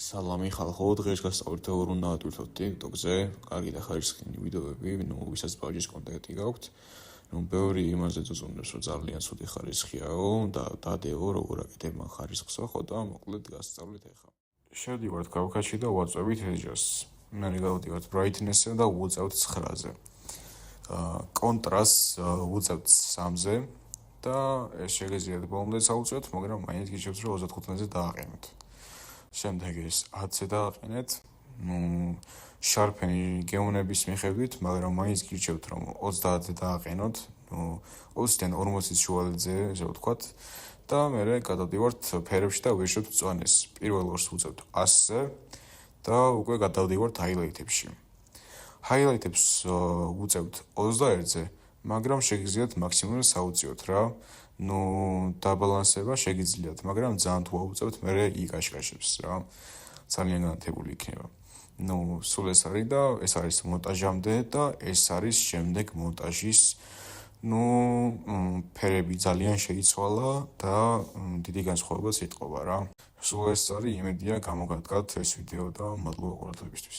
სალამი ხალხო, დღეს გასწავლით როგორ უნდა ავტვირთოთ TikTok-ზე, კარგი და ხარისხიანი ვიდეოები, ვისაც ბაჟის კონტენტი გაქვთ, ბევრი იმაზე ძუძუმდებს, რომ ძალიან ცუდი ხარისხიაო და დადეო, როგორ აკეთებ მან ხარისხსო, ხო და მოკლედ გასწავლით ახლა. შევდივართ კავკასში და ვაწვევით adjust. მე გავდივართ brightness-ზე და ვუწევთ 9-ზე. კონტრასტს ვუწევთ 3-ზე და ეს შეგიძლიათ ბოლომდე საუწევთ, მაგრამ მაინც გიჩვენებთ, რომ 35-ზე დააყენოთ. შემდეგ ეს 10-ზე დააყენეთ, შარფენი გეუნების მიხედვით, მაგრამ მაინც გირჩევთ, რომ 30-ზე დააყენოთ, 20-დან 40-ის შუალედზე, ესე ვთქვათ, და მერე გადავდივართ ფერებში და ვეშოთ მწვანეს. პირველ ორს ვუწევთ 100-ზე და უკვე გადავდივართ highlight-ებში. Highlight-ებს ვუწევთ 21-ზე, მაგრამ შეგიძლიათ მაქსიმუმ საუწიოთ რა. დაბალანსება შეგიძლიათ, მაგრამ ძალიან თუ აუწევთ, მერე იკაშკაშებს რა. ძალიან განათებული იქნება. სულ ეს არის და ეს არის მონტაჟამდე და ეს არის შემდეგ მონტაჟის ფერები ძალიან შეიცვალა და დიდი განსხვავებაც ეტყობა რა. სულ ეს არის, იმედია გამოგადგათ ეს ვიდეო და მადლობა ყურადღებისთვის.